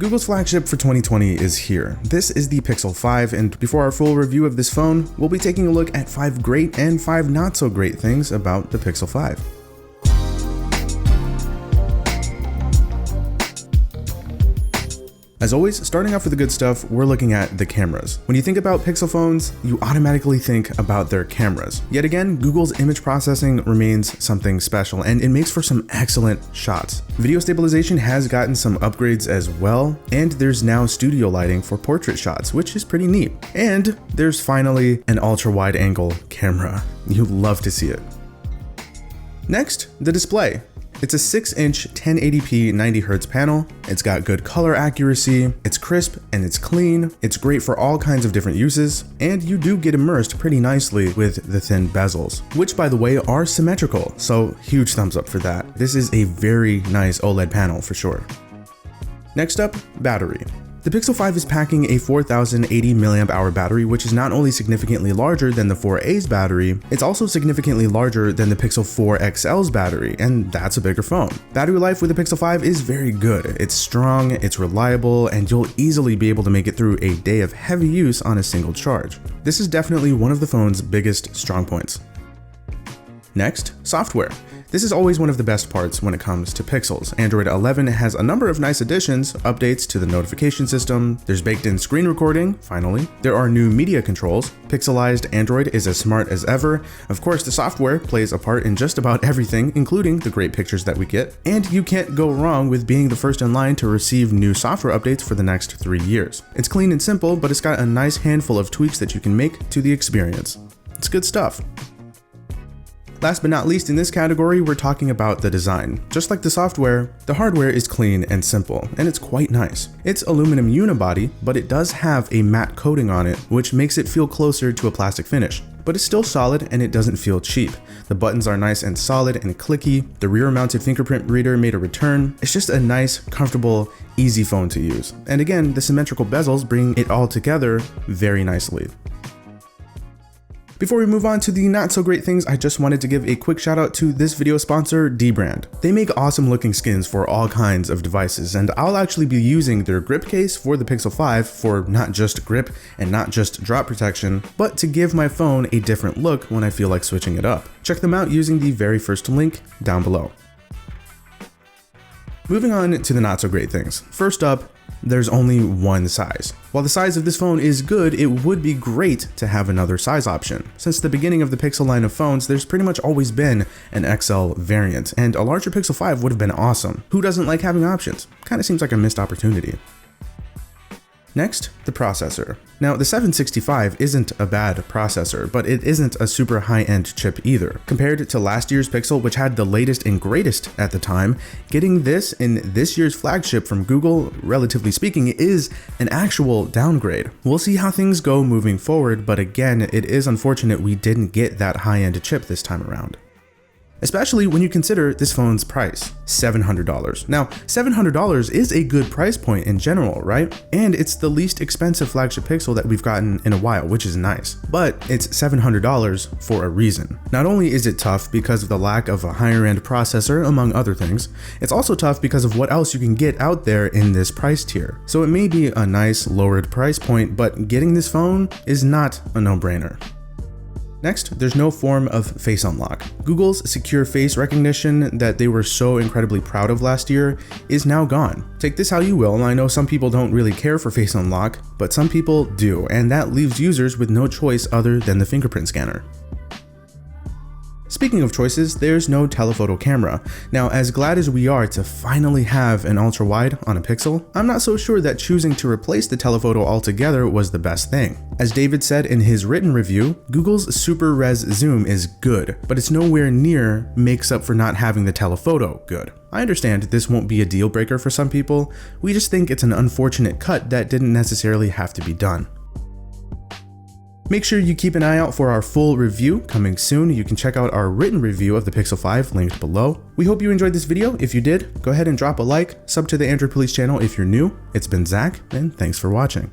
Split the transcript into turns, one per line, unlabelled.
Google's flagship for 2020 is here. This is the Pixel 5, and before our full review of this phone, we'll be taking a look at 5 great and 5 not so great things about the Pixel 5. As always, starting off with the good stuff, we're looking at the cameras. When you think about Pixel phones, you automatically think about their cameras. Yet again, Google's image processing remains something special, and it makes for some excellent shots. Video stabilization has gotten some upgrades as well, and there's now studio lighting for portrait shots, which is pretty neat. And there's finally an ultra-wide angle camera. You love to see it. Next, the display. It's a 6-inch 1080p 90Hz panel. It's got good color accuracy, it's crisp and it's clean, it's great for all kinds of different uses, and you do get immersed pretty nicely with the thin bezels, which by the way are symmetrical, so huge thumbs up for that. This is a very nice OLED panel for sure. Next up, battery. The Pixel 5 is packing a 4080 mAh battery, which is not only significantly larger than the 4a's battery, it's also significantly larger than the Pixel 4 XL's battery, and that's a bigger phone. Battery life with the Pixel 5 is very good. It's strong, it's reliable, and you'll easily be able to make it through a day of heavy use on a single charge. This is definitely one of the phone's biggest strong points. Next, software. This is always one of the best parts when it comes to Pixels. Android 11 has a number of nice additions, updates to the notification system, there's baked-in screen recording, finally. There are new media controls, pixelized Android is as smart as ever, of course the software plays a part in just about everything, including the great pictures that we get, and you can't go wrong with being the first in line to receive new software updates for the next 3 years. It's clean and simple, but it's got a nice handful of tweaks that you can make to the experience. It's good stuff. Last but not least in this category, we're talking about the design. Just like the software, the hardware is clean and simple, and it's quite nice. It's aluminum unibody, but it does have a matte coating on it, which makes it feel closer to a plastic finish. But it's still solid and it doesn't feel cheap. The buttons are nice and solid and clicky. The rear-mounted fingerprint reader made a return. It's just a nice, comfortable, easy phone to use. And again, the symmetrical bezels bring it all together very nicely. Before we move on to the not so great things, I just wanted to give a quick shout out to this video sponsor, Dbrand. They make awesome looking skins for all kinds of devices, and I'll actually be using their grip case for the Pixel 5 for not just grip and not just drop protection, but to give my phone a different look when I feel like switching it up. Check them out using the very first link down below. Moving on to the not so great things. First up, there's only one size. While the size of this phone is good, it would be great to have another size option. Since the beginning of the Pixel line of phones, there's pretty much always been an XL variant, and a larger Pixel 5 would have been awesome. Who doesn't like having options? Kinda seems like a missed opportunity. Next, the processor. Now, the 765 isn't a bad processor, but it isn't a super high-end chip either. Compared to last year's Pixel, which had the latest and greatest at the time, getting this in this year's flagship from Google, relatively speaking, is an actual downgrade. We'll see how things go moving forward, but again, it is unfortunate we didn't get that high-end chip this time around. Especially when you consider this phone's price, $700. Now, $700 is a good price point in general, right? And it's the least expensive flagship Pixel that we've gotten in a while, which is nice. But it's $700 for a reason. Not only is it tough because of the lack of a higher end processor, among other things, it's also tough because of what else you can get out there in this price tier. So it may be a nice lowered price point, but getting this phone is not a no-brainer. Next, there's no form of face unlock. Google's secure face recognition that they were so incredibly proud of last year is now gone. Take this how you will, I know some people don't really care for face unlock, but some people do, and that leaves users with no choice other than the fingerprint scanner. Speaking of choices, there's no telephoto camera. Now, as glad as we are to finally have an ultra-wide on a Pixel, I'm not so sure that choosing to replace the telephoto altogether was the best thing. As David said in his written review, Google's Super Res Zoom is good, but it's nowhere near makes up for not having the telephoto good. I understand this won't be a deal breaker for some people, we just think it's an unfortunate cut that didn't necessarily have to be done. Make sure you keep an eye out for our full review coming soon. You can check out our written review of the Pixel 5 linked below. We hope you enjoyed this video. If you did, go ahead and drop a like, sub to the Android Police channel if you're new. It's been Zach, and thanks for watching.